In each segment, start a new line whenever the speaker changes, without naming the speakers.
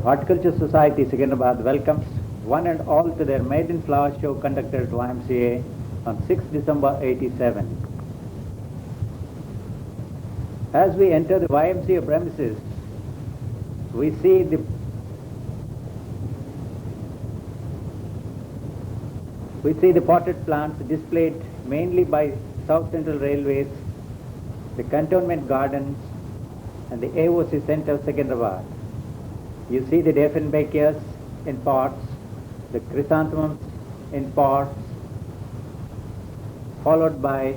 Horticulture Society Secunderabad welcomes one and all to their maiden flower show conducted at YMCA on 6 December 87. As we enter the YMCA premises, we see the potted plants displayed mainly by South Central Railways, the Cantonment Gardens and the AOC Centre Secunderabad. You see the Dieffenbachers in pots, the chrysanthemums in pots, followed by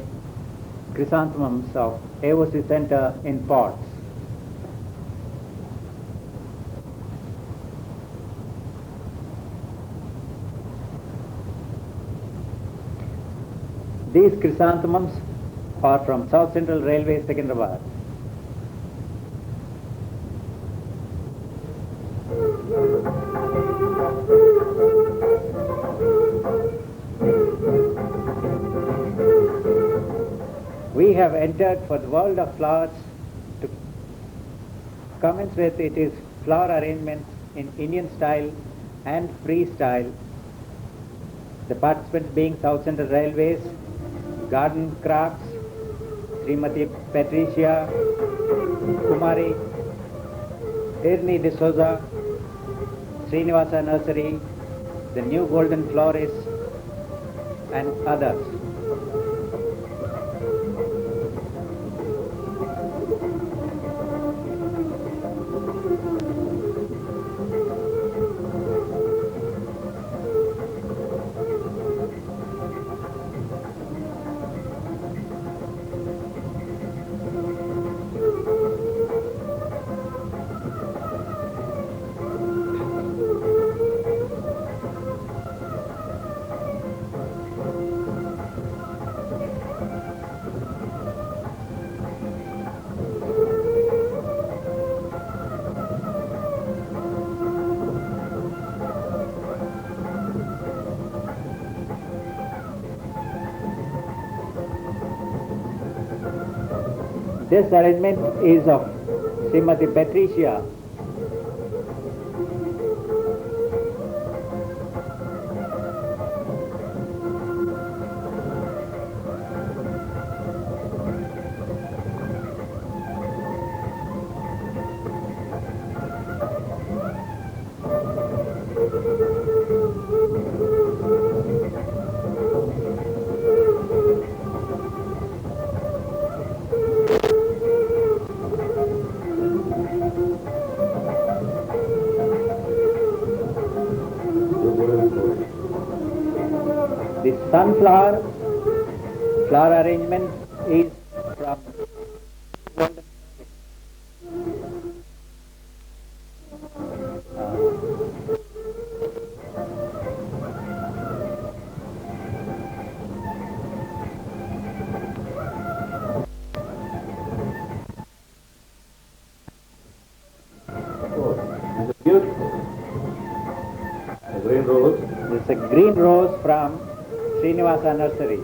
chrysanthemums of AOC Centre in pots. These chrysanthemums are from South Central Railway, Secunderabad. We have entered for the world of flowers to commence with it is flower arrangements in Indian style and freestyle. The participants being South Central Railways, Garden Crafts, Srimati Patricia, Kumari, Irni D'Souza, Srinivasa Nursery, the New Golden Florist and others. This arrangement is of Srimati Patricia. The sunflower flower arrangement is from golden.
This is beautiful. A green rose.
This is a green rose from Srinivasa Nursery.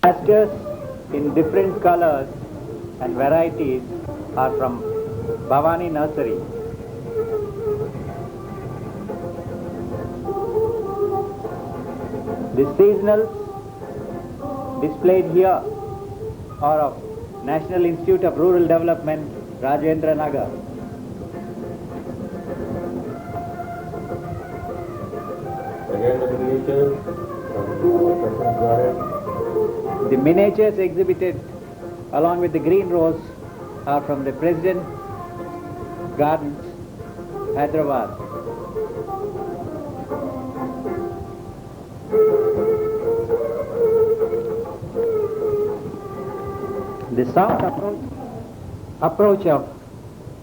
Asters in different colors and varieties are from Bhavani Nursery. The seasonals displayed here are of National Institute of Rural Development, Rajendra Nagar.
Again the miniatures from President's Garden.
The miniatures exhibited along with the green rose are from the President Gardens, Hyderabad. The soft approach of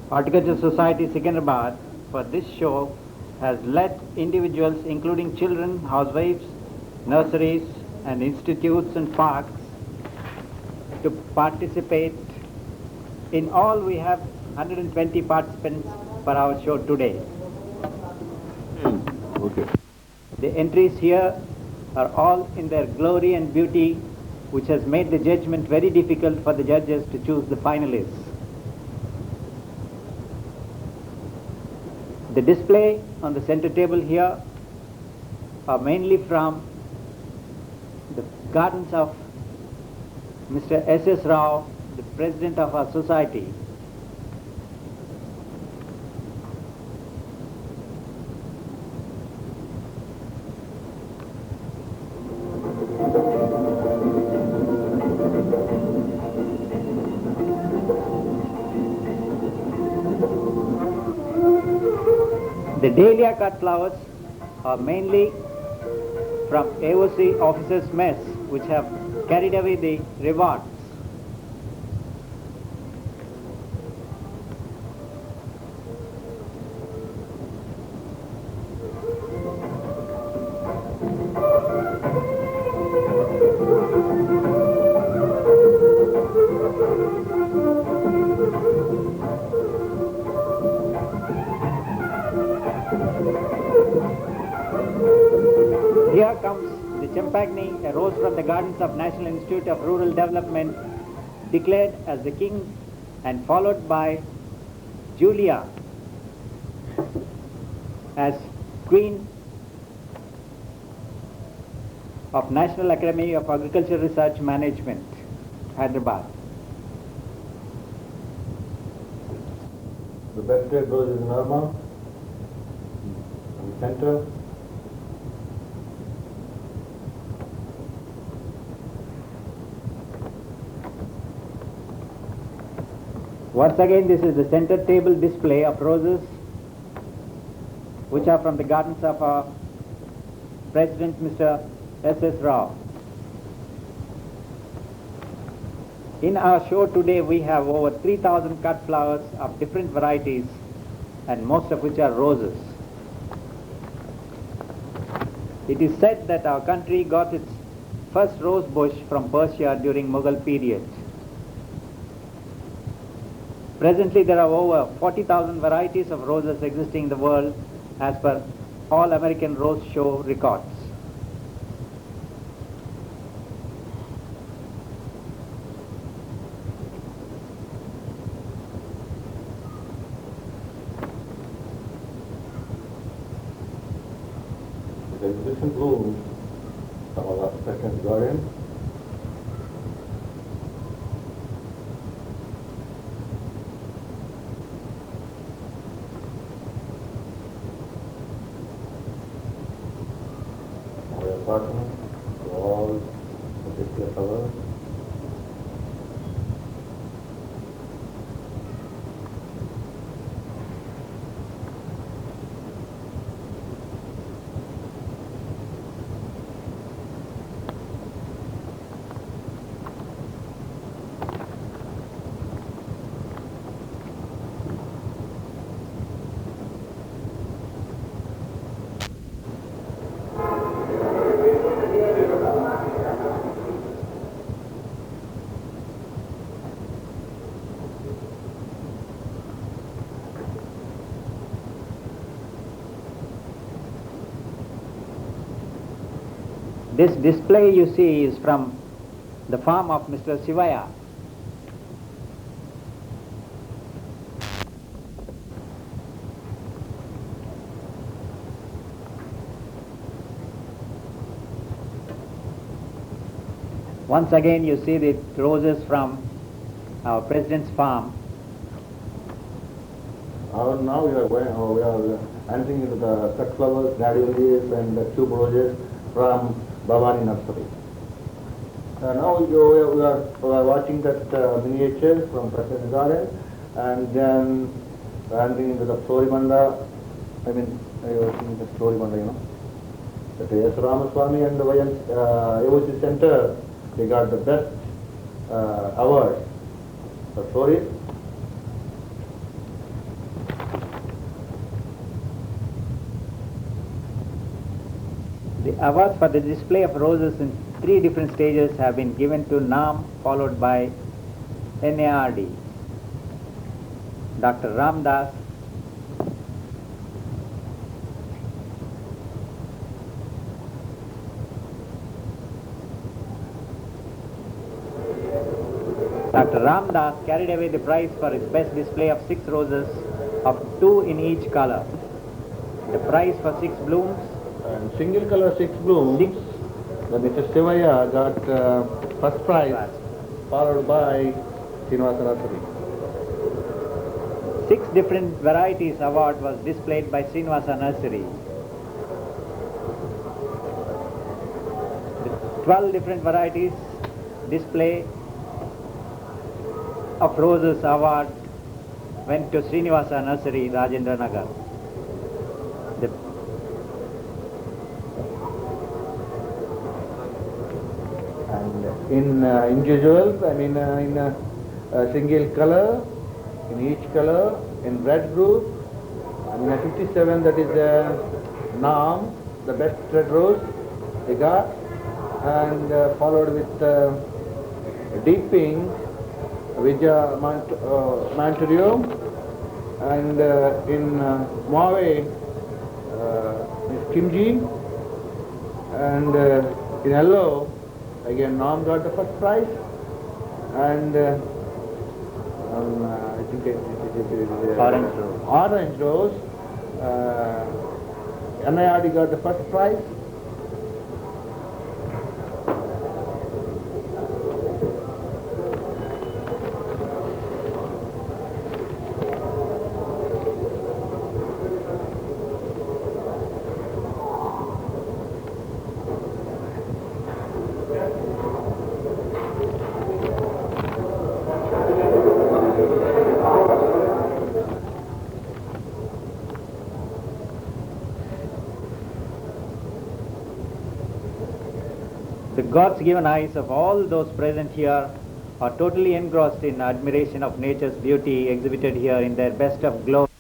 Horticulture Society Secunderabad for this show has led individuals including children, housewives, nurseries and institutes and parks to participate. In all we have 120 participants for our show today.
Okay.
The entries here are all in their glory and beauty, which has made the judgment very difficult for the judges to choose the finalists. The display on the center table here are mainly from the gardens of Mr. S.S. Rao, the president of our society. The dahlia cut flowers are mainly from AOC officers' mess, which have carried away the rewards. Here comes the Champagni, a rose from the gardens of National Institute of Rural Development, declared as the king and followed by Julia as Queen of National Academy of Agricultural Research Management, Hyderabad.
The best red rose is Norma. In the center.
Once again, this is the center table display of roses, which are from the gardens of our President, Mr. S.S. Rao. In our show today, we have over 3,000 cut flowers of different varieties, and most of which are roses. It is said that our country got its first rose bush from Persia during Mughal period. Presently, there are over 40,000 varieties of roses existing in the world as per All American Rose Show records.
The exhibition blooms from our President's Garden. Apartment, walls, display colors.
This display you see is from the farm of Mr. Sivaya. Once again you see the roses from our president's farm.
Now we are entering into the cut flowers, gladiolus and the tube roses from Bhavani Nursery. Now we are watching that miniature from President's Garden, and then entering into the Florimanda. I mean, I was seeing the Florimanda, you know. That S. Ramaswamy and the AOC Center, they got the best award for florists.
The awards for the display of roses in 3 different stages have been given to NAM, followed by NARD. Dr. Ramdas, Dr. Ramdas carried away the prize for his best display of 6 roses of 2 in each color. The prize for 6 blooms.
And single color 6 blooms.
6.
The Mr. Sivaya got first prize, followed by Srinivasa Nursery.
6 different varieties award was displayed by Srinivasa Nursery. The 12 different varieties display of roses award went to Srinivasa Nursery, Rajendra Nagar.
And in individuals, I mean in a single color, in each color, in red group, I mean 57, that is NAM, the best red rose they got, and followed with deep pink, Vijay Manturio, and in Mauve, Miss Kimji, and in yellow, again NAM got the first prize, and I think it is
Orange rose.
Orange rose. NIRD got the first prize.
The God's-given eyes of all those present here are totally engrossed in admiration of nature's beauty exhibited here in their best of glory.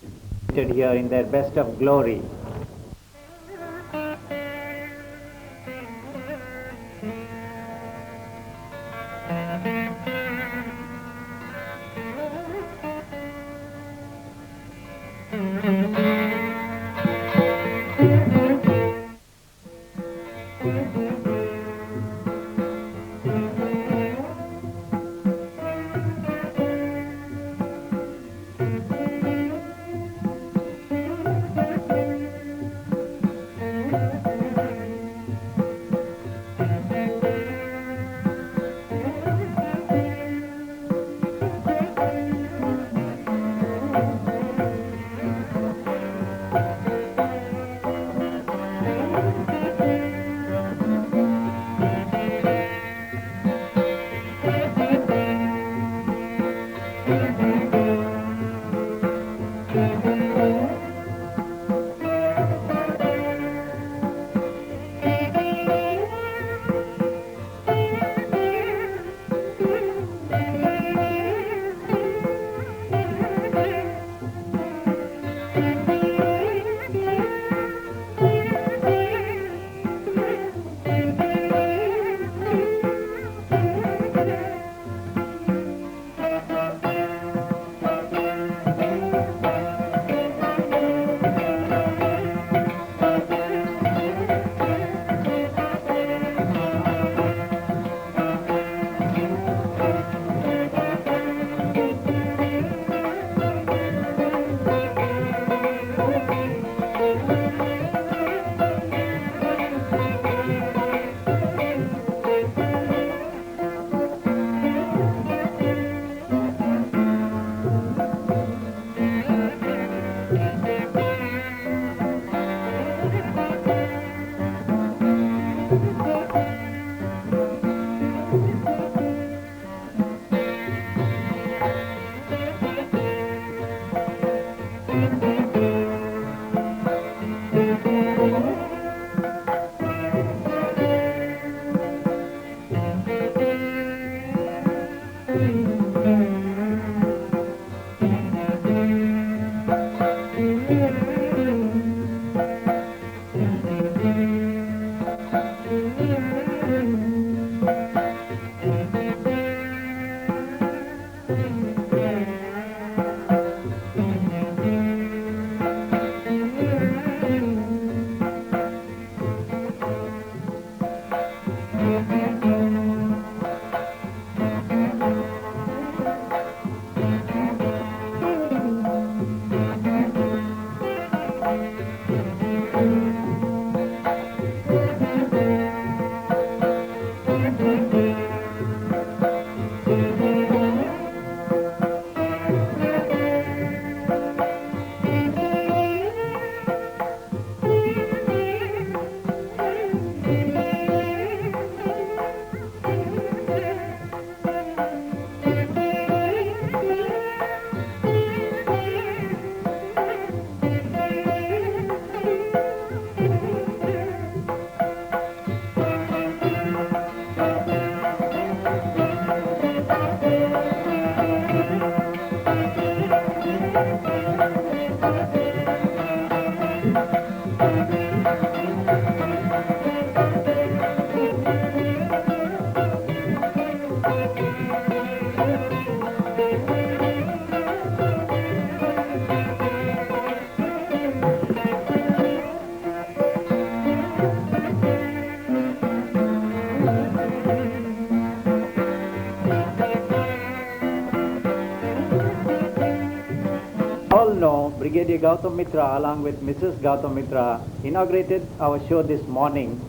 Brigadier Gautam Mitra along with Mrs. Gautam Mitra inaugurated our show this morning,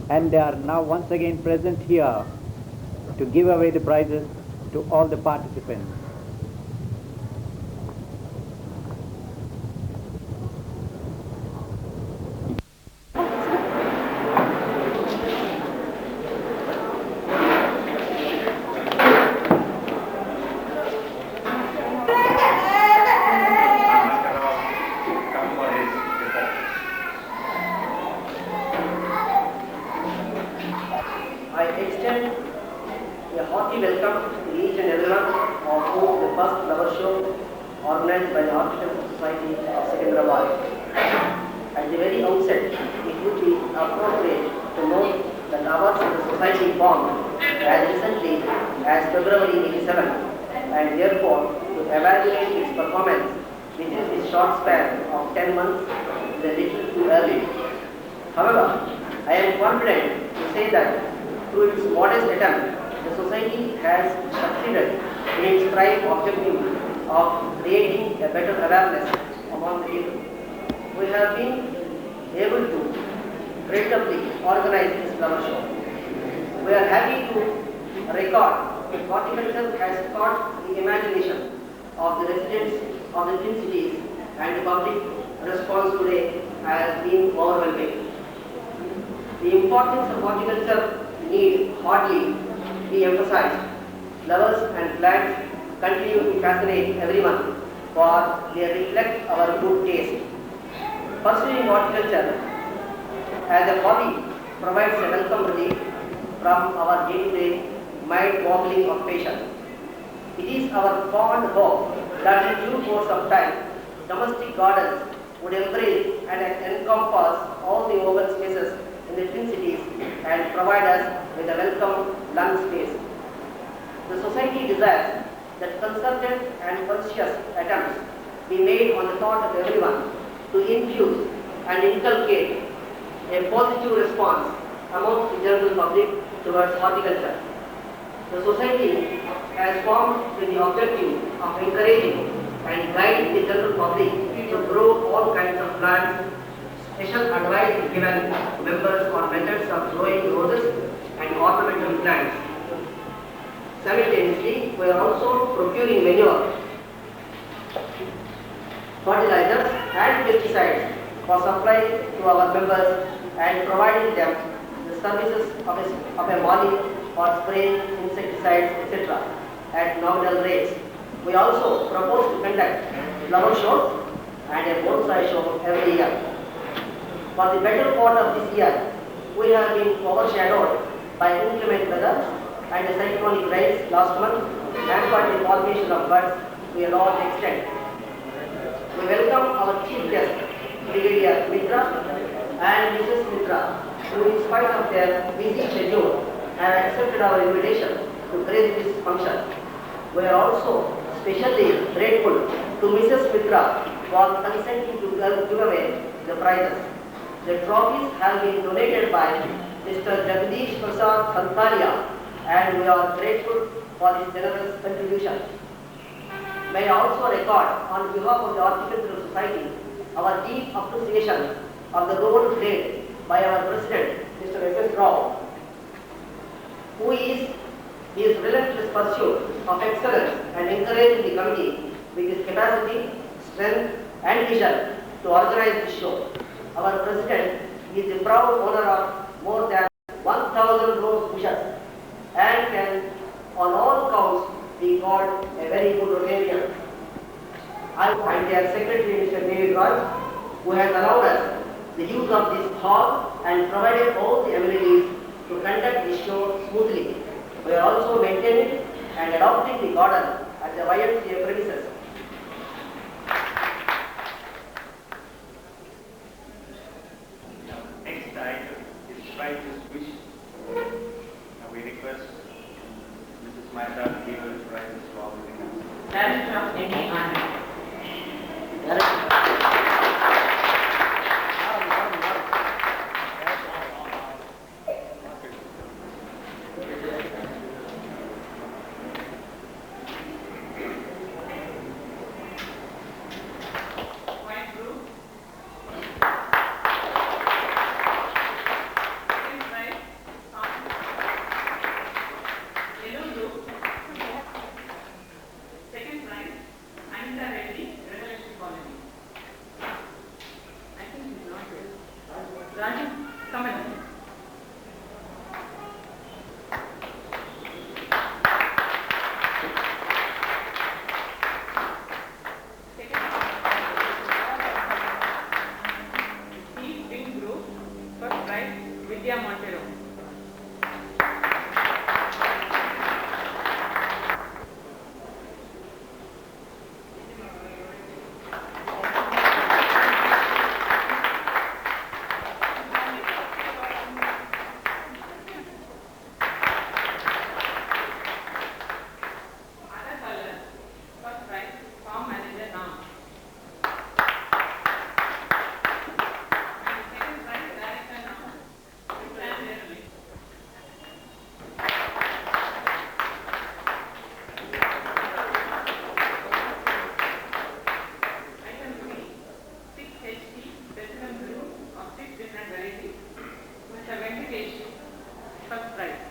and they are now once again present here to give away the prizes to all the participants.
I extend a hearty welcome to each and everyone of whom the first flower show organized by the Horticulture Society of Secunderabad. At the very outset, it would be appropriate to note that ours is a society formed as recently as February 87, and therefore to evaluate its performance within this short span of 10 months is a little too early. However, I am confident to say that through its modest attempt, the society has succeeded in its prime objective of creating a better awareness among the people. We have been able to creditably organize this flower show. We are happy to record that horticulture has caught the imagination of the residents of the twin cities, and the public response today has been overwhelming. The importance of horticulture need hardly be emphasized. Flowers and plants continue to fascinate everyone, for they reflect our good taste. Pursuing horticulture as a hobby provides a welcome relief from our day-to-day mind-boggling occupation. It is our fond hope that in due course of time, domestic gardens would embrace and encompass all the open spaces in the twin cities and provide us with a welcome lung space. The society desires that concerted and conscious attempts be made on the part of everyone to infuse and inculcate a positive response amongst the general public towards horticulture. The society has formed with the objective of encouraging and guiding the general public to grow all kinds of plants. Special advice is given to members on methods of growing roses and ornamental plants. Simultaneously, we are also procuring manure, fertilizers and pesticides for supply to our members and providing them the services of a molly for spraying insecticides, etc. at nominal rates. We also propose to conduct flower shows and a bonsai show every year. For the better part of this year, we have been overshadowed by inclement weather, and the cyclonic rains last month hampered the pollination of birds to a large extent. We welcome our chief guest, Brigadier Mitra and Mrs. Mitra, who in spite of their busy schedule have accepted our invitation to grace this function. We are also especially grateful to Mrs. Mitra for consenting to give away the prizes. The trophies have been donated by Mr. Jagdish Prasad Khantalia, and we are grateful for his generous contribution. May I also record on behalf of the Horticultural Society our deep appreciation of the role played by our President, Mr. S.S. Rao, who is his relentless pursuit of excellence and encouraging the committee with his capacity, strength and vision to organize this show. Our President is the proud owner of more than 1,000 rose bushes and can on all counts be called a very good Rotarian. I and their Secretary Mr. David Raj, who has allowed us the use of this hall and provided all the amenities to conduct this show smoothly. We are also maintaining and adopting the garden at the YMCA premises.
Next item is Writer's Wish. Now we request Mrs. Mehta to give us Writer's Law within us.
Director of NAI. White group. Second prize, yellow group. Second prize, Anita Reddy, Revolution Colony. I think he's not there. Raju, come in. Steve Pink Group, first prize, Vidya Montero. Other color, first prize, farm manager Ram. And second prize, director Ram. Plan Nerali. Item 3, 6 HP specimen group of 6 different varieties. Mr. Venkatesh, first prize.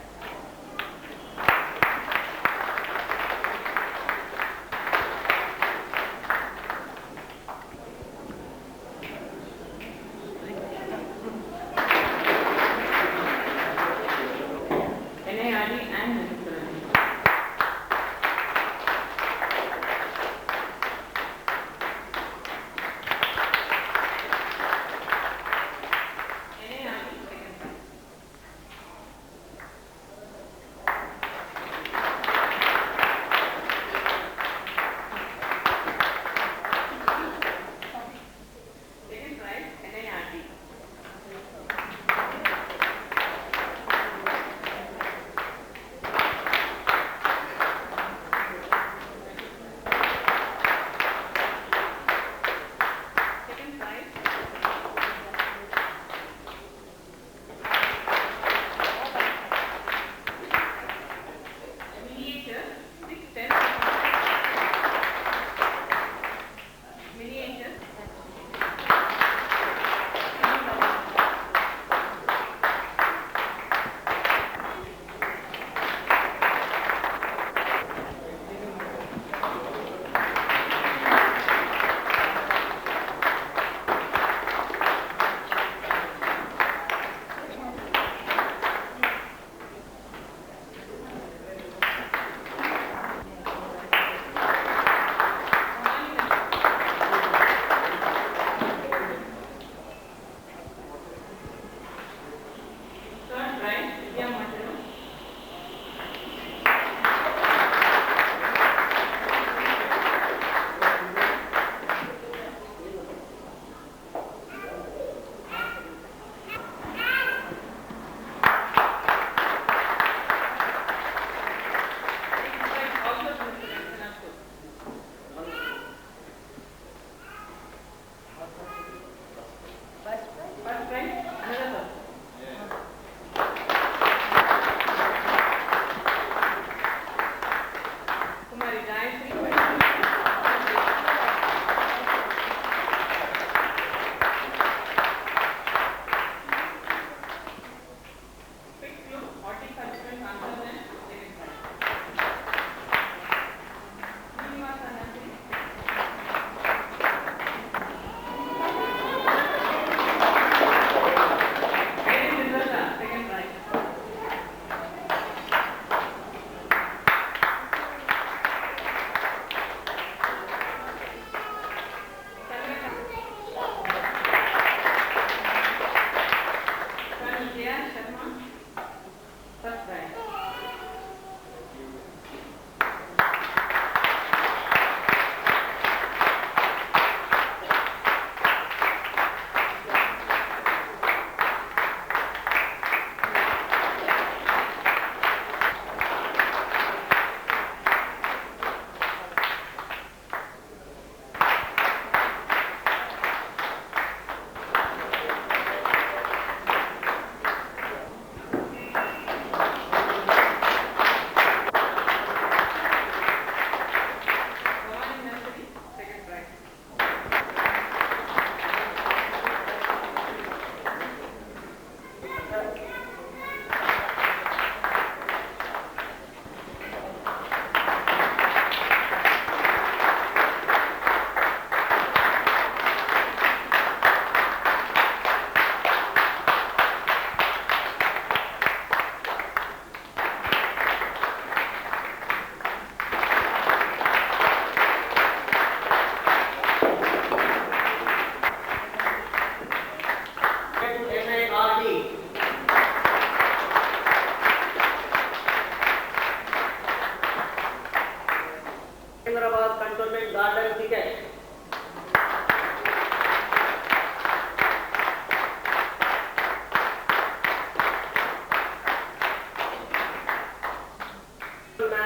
NARD and Mrs. Suresh. NARD second prize. Second prize, NARD.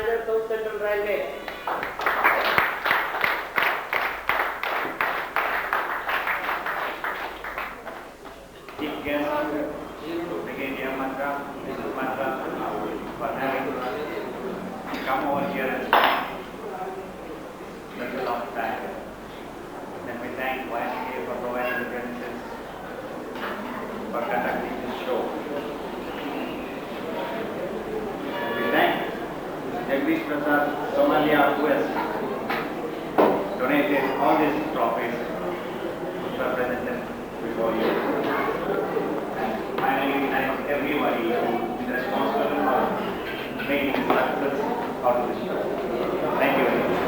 Manager, South Central Railway.
Chief guest, Brigadier Matra, Mrs. Matra, for having come over here and spent such a long time. Then we thank YMCA for providing the premises for conducting this show. We thank Jagdish Prasad Somalia, who has donated all these trophies which are presented before you. And finally, thank everybody who is responsible for making the success out of this show. Thank you very much.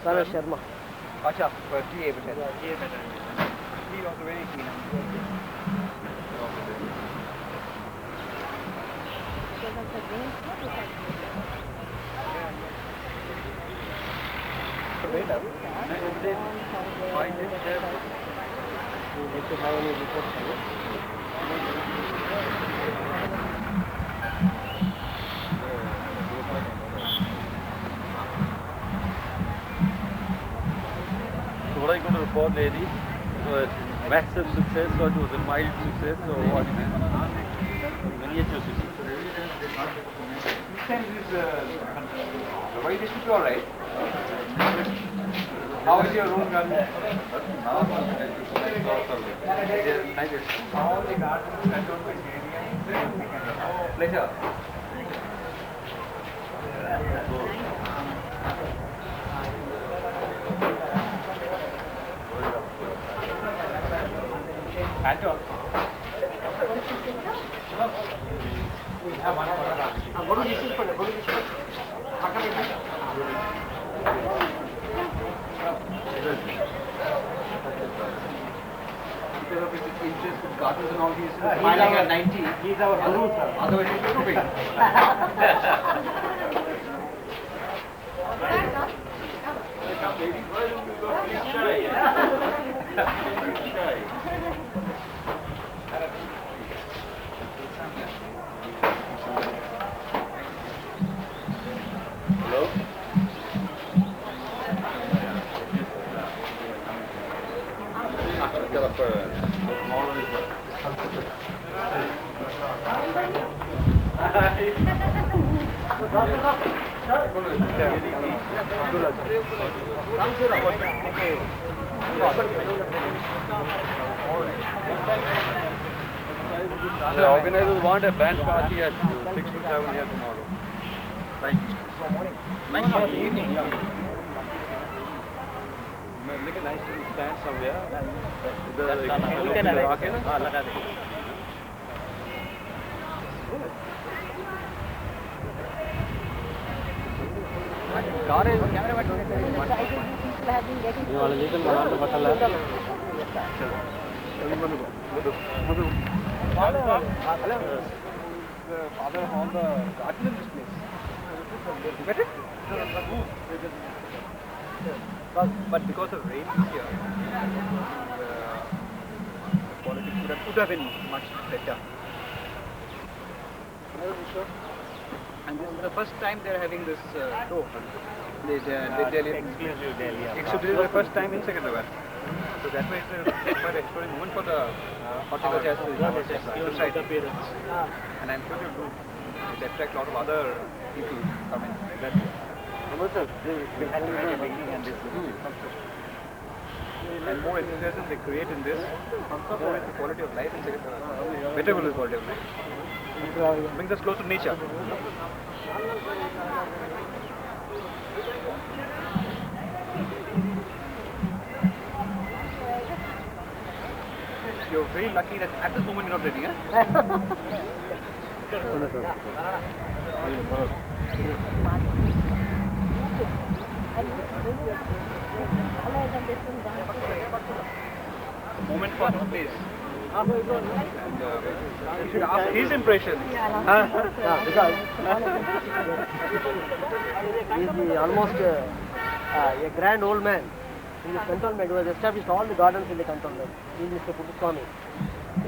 Sara Sharma.
Acha, for TA better. He was very keen.
So what are you going to report, lady? Was it massive success or it was a mild success or what? Miniature success.
This time is the way this is all right. How is your room garden? All the gardens cantonment area. Oh, pleasure. Anton. We have one for
What is this for? What is this
because of his interest in gardens and all, he's smiling at 90. He's our guru, sir. Otherwise he's stupid.
Hello? The organizers want a band party at 6 to 7 here tomorrow. Thank you. Nice evening. Make a nice little stand somewhere. We can rock it.
Father on the garden in this place. You get it? But because of rain this year, the quality could have been much better. And this is the first time they're having this show. Exclusive this is the first time in Secunderabad. So that way it's quite an extraordinary moment for the horticulture society. And I'm sure it attract a lot of other people coming. That and more enthusiasm they create in this, more is the quality of life in Secunderabad. Better will be the quality of life. Brings us close to nature. You're very lucky that at this moment you're not ready, huh? Moment for this place. And you should ask his impression.
Because he's almost a grand old man. In his cantonment, he has established all the gardens in the cantonment. He is Mr. Putuswamy.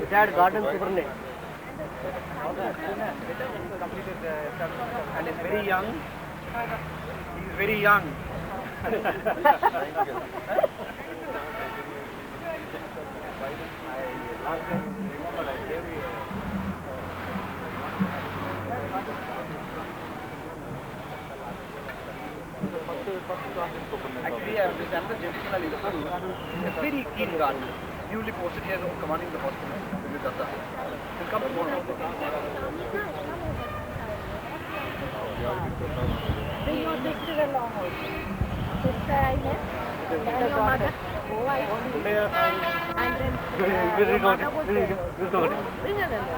Retired garden superintendent.
And he's very young. He's very young. Last time, remember I gave you
Actually, this another gentleman is a very keen gardener, newly posted here commanding the hospital. He'll come tomorrow.
Bring your sister along also. Sister I met, and your mother. Oh, I see. And then your mother was there. Bring her along.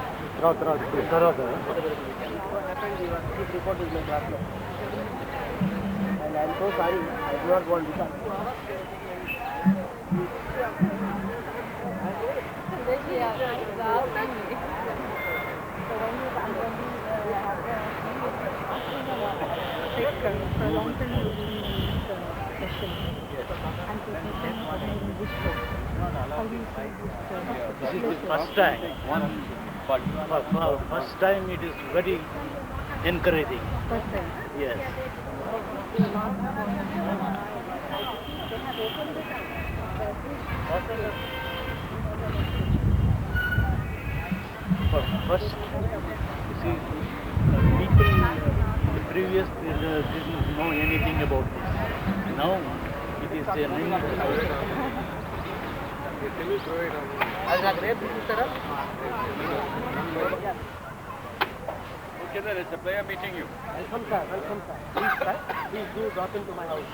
This report is my class now. And I am so sorry, I do not want to come.
They are laughing. So when you have for a long time you will be session. And taking this book. How do you see this?
This is the first time. But for first time it is very encouraging.
First time.
Yes. For first, you see, people the previous didn't know anything about this. Now it is a new.
Okay, there is a player meeting you.
Welcome sir, welcome sir. Please sir, please do drop into my house.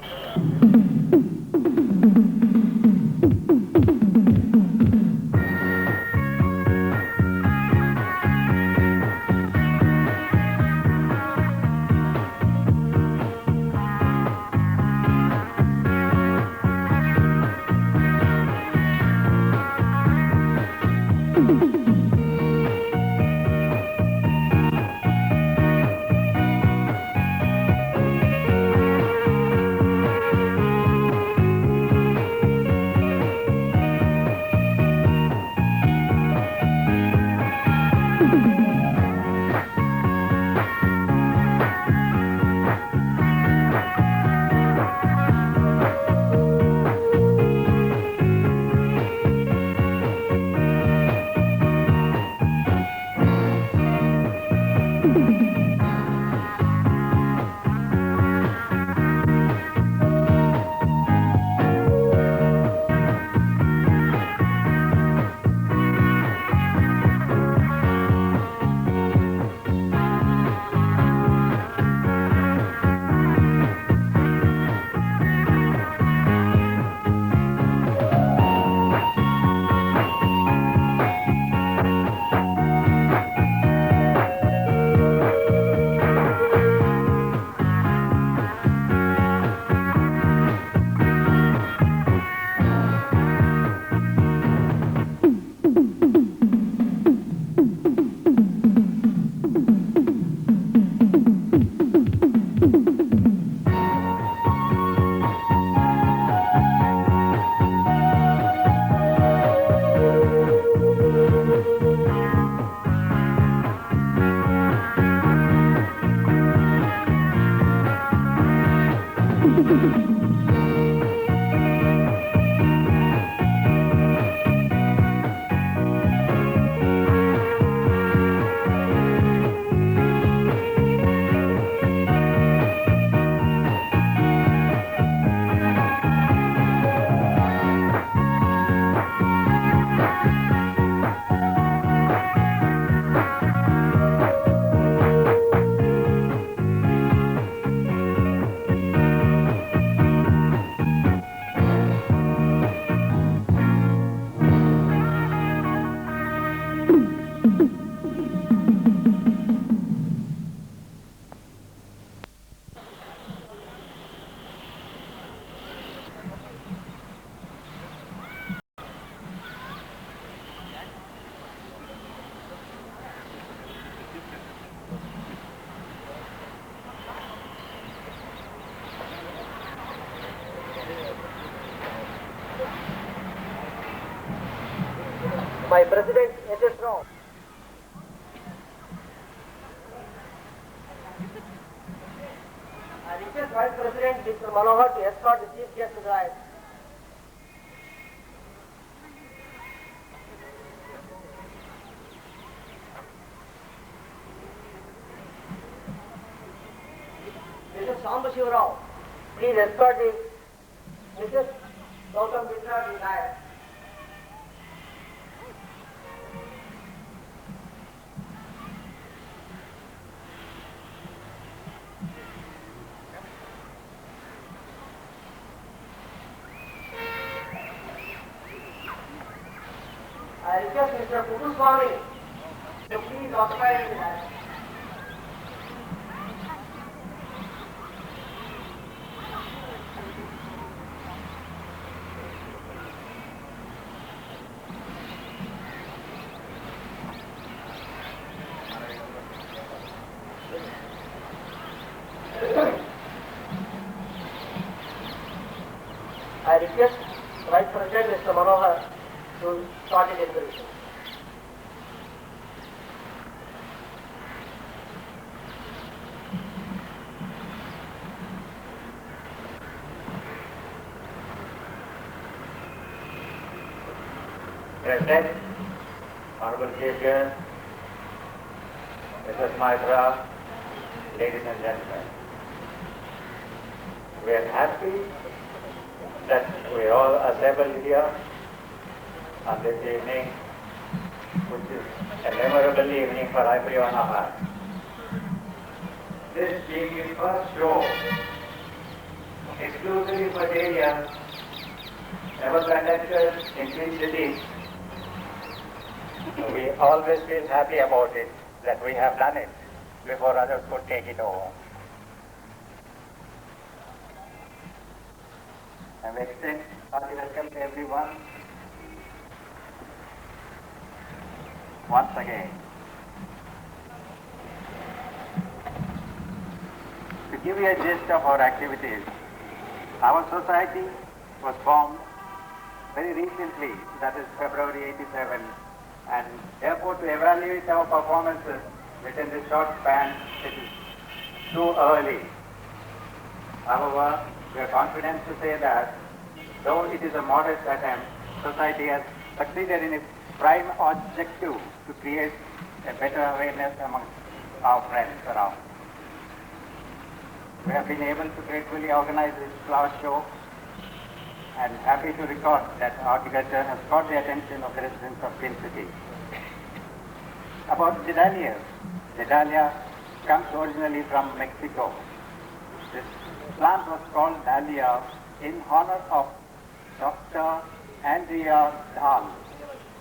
My President, S.S. Rao. I request Vice President Mr. Manohar to escort the Chief Guest to the aisle. Sambasiva Rao. Please escort the Mrs. Gautam Mitra to the dais. I request Mr. Puduswamy to please occupy the dais. I request Vice President Mr. Manohar to start his intervention.
President, Honorable Chief Guest, Mrs. Mitra, ladies and gentlemen, we are happy that we all assembled here on this evening, which is a memorable evening for everyone of us. This being the first show exclusively for Dahlias, ever conducted in Twin Cities, we always feel happy about it, that we have done it before others could take it over. And we extend hearty welcome to everyone once again. To give you a gist of our activities, our society was formed very recently, that is February 87, and therefore to evaluate our performances within this short span, it is too early. However, we are confident to say that, though it is a modest attempt, society has succeeded in its prime objective to create a better awareness among our friends around. We have been able to gratefully organize this flower show and happy to record that horticulture has caught the attention of the residents of Twin Cities. About the dahlias, the dahlia comes originally from Mexico. This plant was called dahlia in honor of Dr. Andrea Dahl,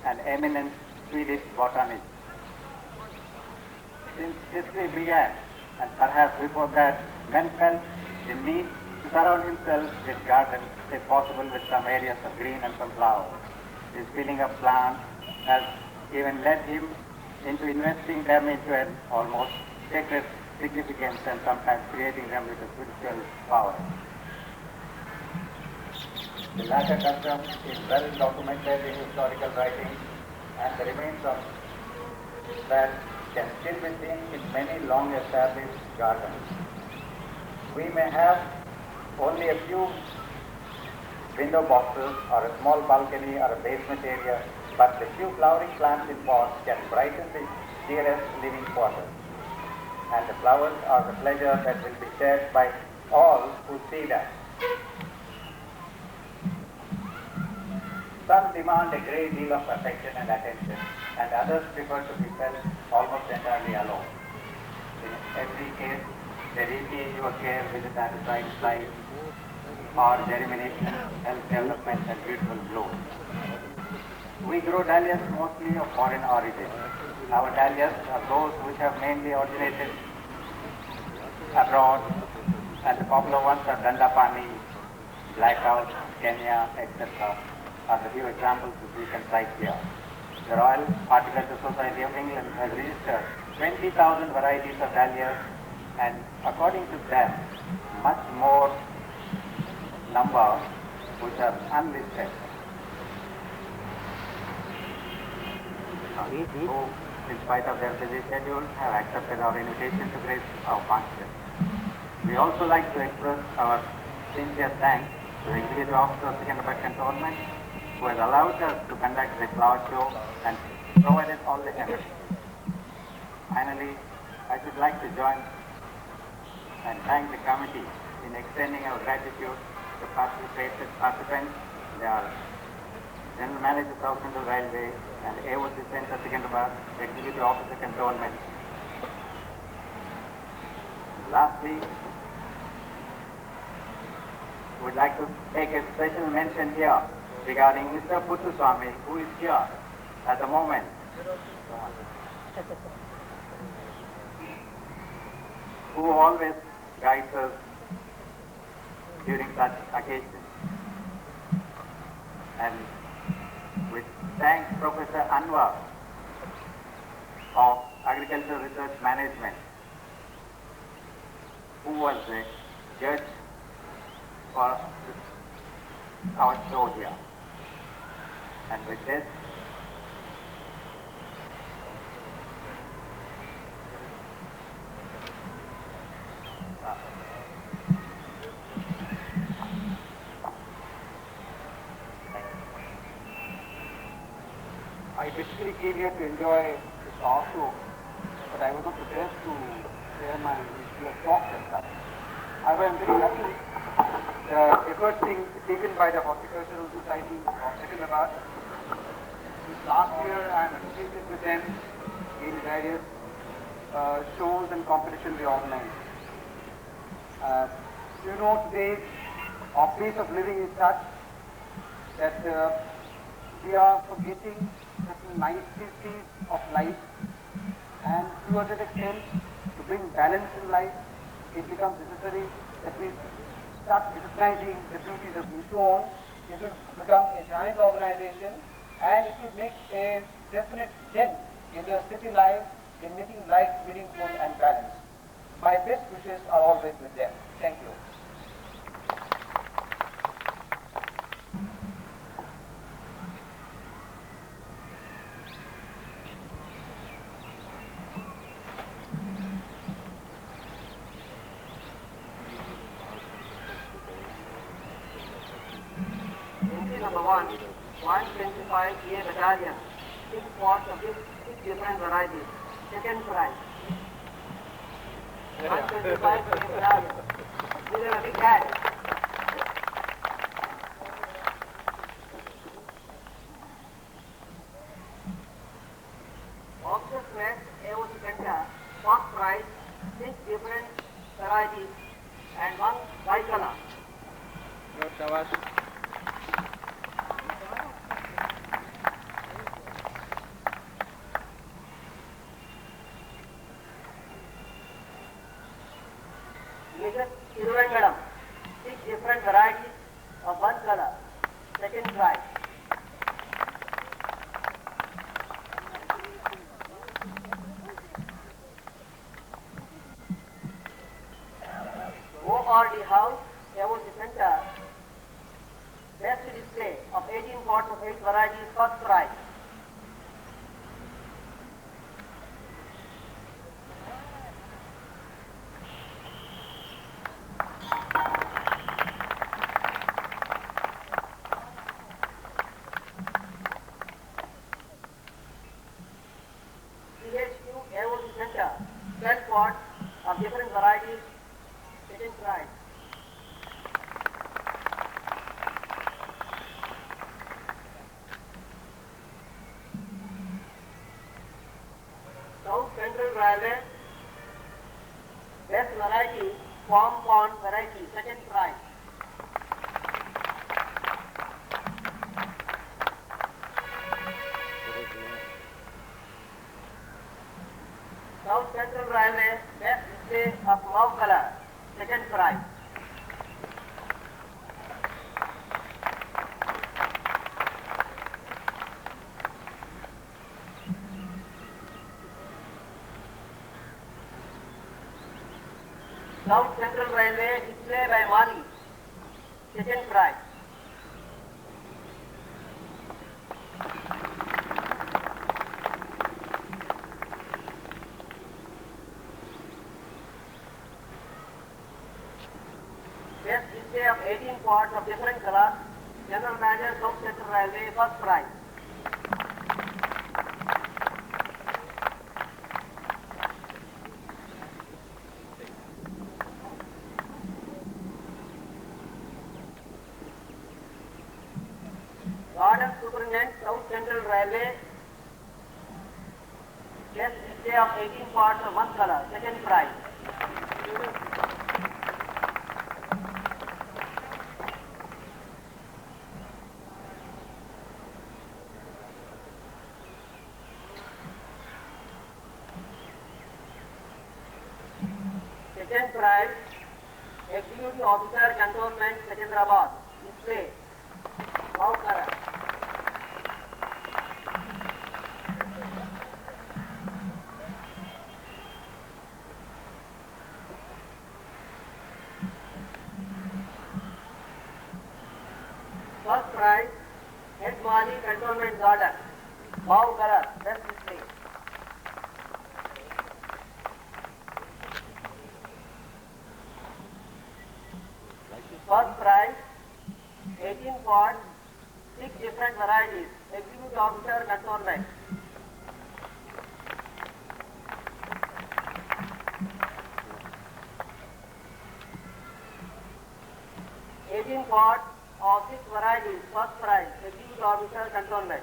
an eminent Swedish botanist. Since history began, and perhaps before that, men felt the need to surround himself with gardens, if possible with some areas of green and some flowers. This feeling of plants has even led him into investing them into an almost sacred significance and sometimes creating them with a spiritual power. The latter custom is well documented in historical writings, and the remains of that can still be seen in many long-established gardens. We may have only a few window boxes or a small balcony or a basement area, but the few flowering plants in pots can brighten the dearest living quarters. And the flowers are the pleasure that will be shared by all who see them. Some demand a great deal of affection and attention, and others prefer to be felt almost entirely alone. In every case, they repay your care with a satisfying sight or germination, health development, and beautiful bloom. We grow dahlias mostly of foreign origin. Our dahlias are those which have mainly originated abroad, and the popular ones are Dandapani, Blackout, Kenya, etc. are the few examples that we can cite here. The Royal Horticulture Society of England has registered 20,000 varieties of dahlias, and according to them, much more number which are unlisted. Who, in spite of their busy schedule, have accepted our invitation to grace our function. We also like to express our sincere thanks to the Executive Officer of Secunderabad Cantonment, who has allowed us to conduct the flower show and provided all the amenities. Finally, I should like to join and thank the committee in extending our gratitude to participants. They are General Manager South Central Railway and AOC Center Secunderabad, Executive Officer Cantonment. Lastly, we would like to take a special mention here regarding Mr. Puttuswamy, who is here at the moment. Who always guides us during such occasions. And we thank Professor Anwar of Agricultural Research Management, who was the judge for our show here. And with this,
I basically came here to enjoy this art show, but I was not prepared to share my talk and such. However, I'm very happy the efforts being taken by the Horticultural Society of Secunderabad. Since last year, I am associated with them in various shows and competitions they organize. Today, our pace of living is such that we are forgetting certain niceties of life, and to a certain extent, to bring balance in life, it becomes necessary that we start recognizing the beauties of the shown. It will become a giant organization, and it will make a definite dent in the city life, in making life meaningful and balanced. My best wishes are always with them. Thank you.
Number 125 A battalion, 6 pots of 6 different varieties. Second prize. 125 A battalion. These are a big hand. Officers Mess AOC Center, first prize, 6 different varieties and 1 bicolor. Secunderabad, 6 different varieties of 1 color. Second prize. ORD House, AOC Center, best display of 18 pots of 8 varieties, first prize. AOC Center, 12 pots of different varieties, second prize. South Central Railway, best variety, farm pond variety, second prize. South Central Railway, best display of mauve color, second prize. South Central Railway, display by Mali, second prize. Best display of 18 pots of different colors, General Manager, South Central Railway, first prize. Railway. Best display of 18 pots of one color. Second prize. Second prize, Executive Officer Cantonment Secunderabad. Display. Wow color. First prize, Head Mali Cantonment Garden. Wow color. Best display. First prize, 18 pots, 6 different varieties. Executive Officer Cantonment. Pots of 6 varieties. First prize, Executive Officer Cantonment.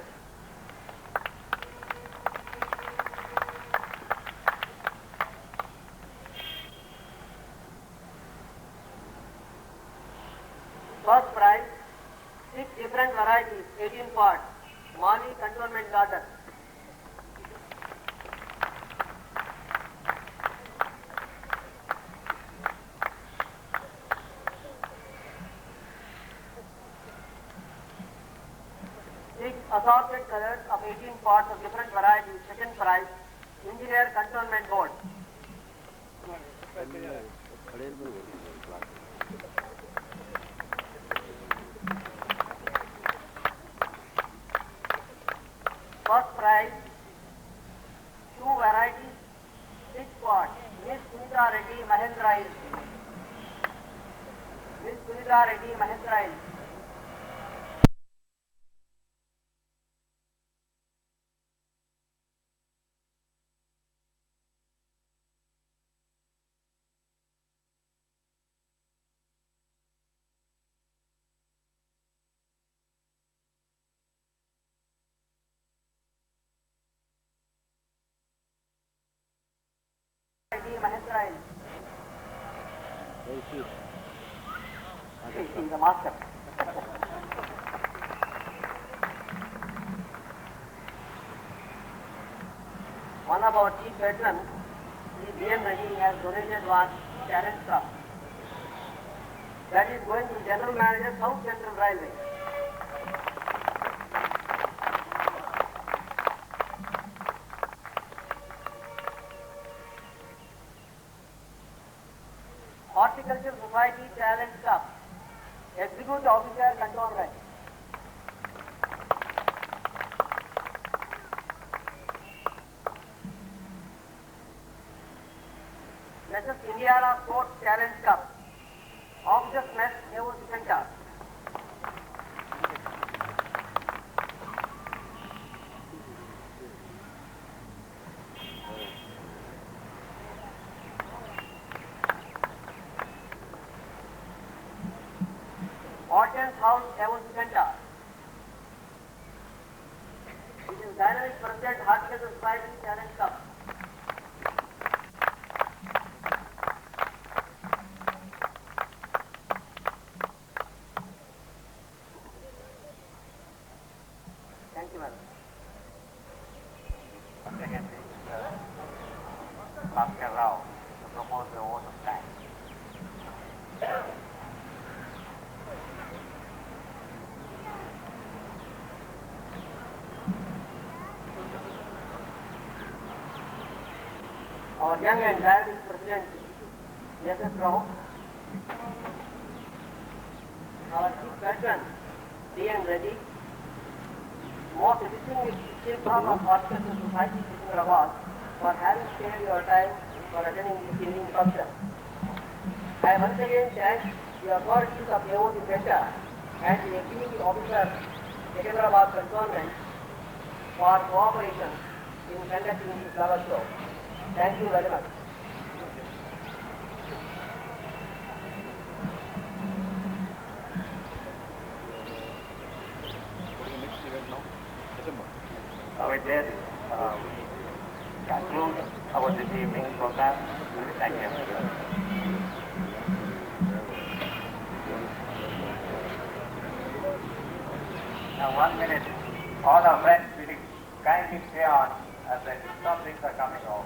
First prize, 6 different varieties, 18 pots, Mali Cantonment Garden. Six assorted colors of 18 pots of different varieties, second prize, Engineer Cantonment Board. First prize, 2 varieties, 6 pots, Miss Sunita Reddy Mahendra Hills. Miss Sunita Reddy Mahendra Hills. Mahendra Hills. He is the master. One of our chief veterans, B.M. Reddy, has donated one talent cup. That is going to General Manager, South Central Railway. Horticulture Society Talent Cup, Executive Officer Cantonment. Mrs. Indiana Sports Talent Cup, Officers Mess, Naval Center. Hortense House, Naval Center. It is Dynamic President, Horticulture Society Talent Cup. Thank you, madam.
Secondly, Bhaskar Rao to propose the vote of thanks.
Our young and dynamic President, S.S. Rao. Our chief veteran, D.N. Reddy. Most distinguished chief of Horticulture Society, Secunderabad, for having spared your time for attending this evening function. I once again thank the authorities of AOT Center and the Executive Officer, Secunderabad Cantonment, for cooperation in conducting this flower show. Thank you very much.
Next event now, December.
this we conclude our this evening's program. Thank you. Now 1 minute. All our friends, will you kindly stay on as the some things are coming off.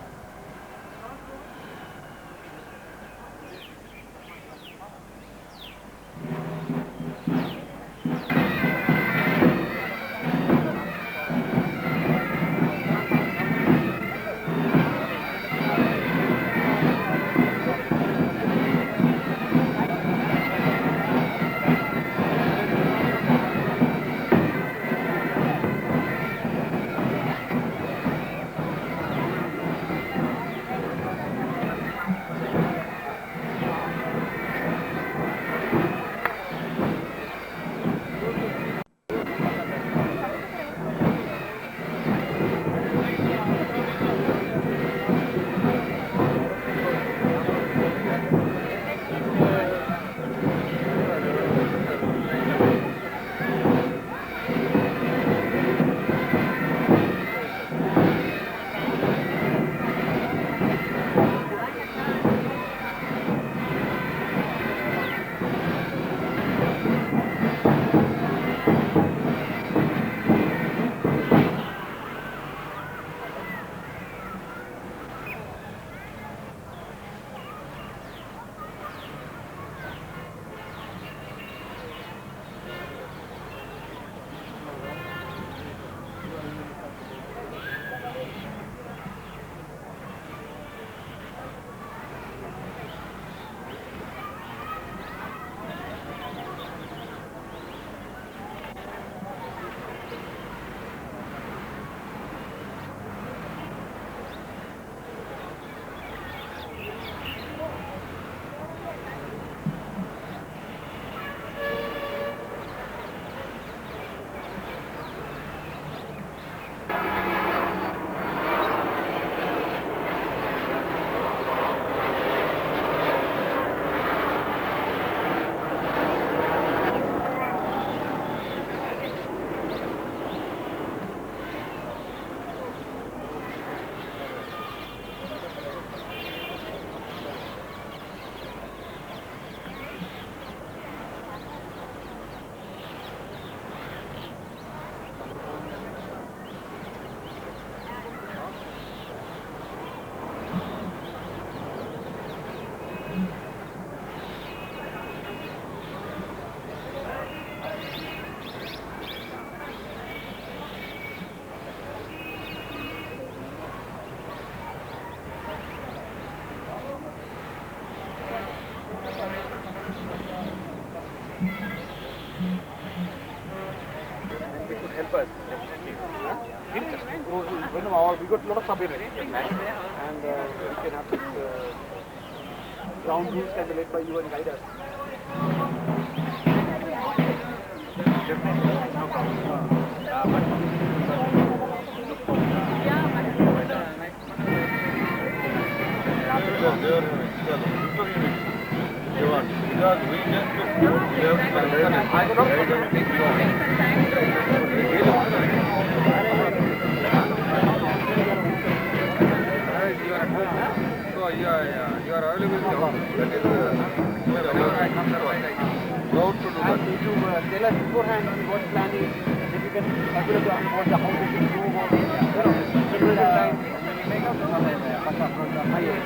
We got a lot of sub-areas and we can have this ground rules can be led by you and guide us.
You are available. That is whenever I come there, proud to do that.
If you tell us beforehand what plan is, if you can calculate what the how we can do about schedule the time, and then we make up the higher.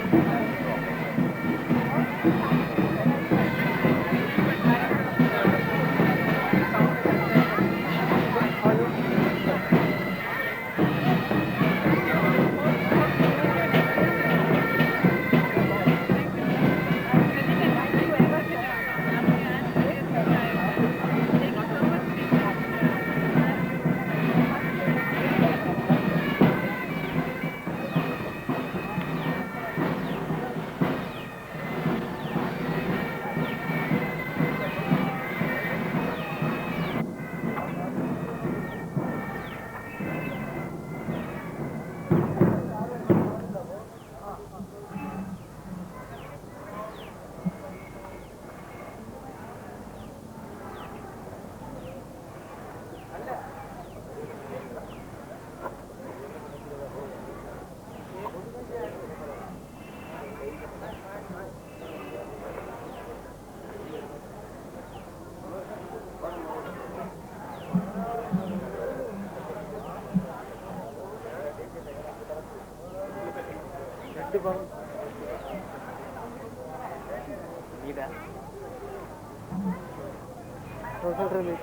Social relief.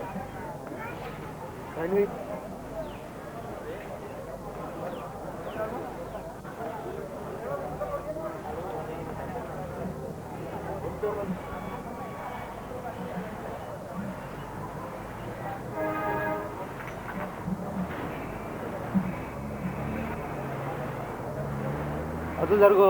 Sandwich.
అటు జరుగు.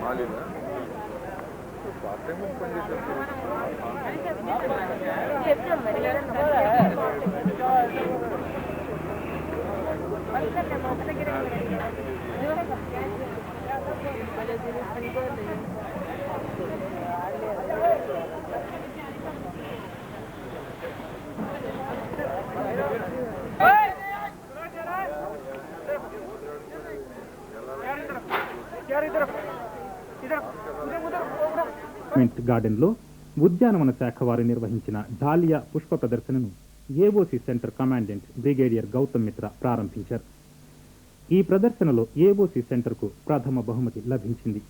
మాలినా part time పనిచేసారు.
చెప్తాం మరి
గార్డెన్లో ఉద్యానవన శాఖ వారు నిర్వహించిన డాలియా పుష్ప ప్రదర్శనను AOC centre commandant brigadier Gautam Mitra ప్రారంభించారు. ఈ ప్రదర్శనలో ఏఓసి సెంటర్కు ప్రథమ బహుమతి లభించింది.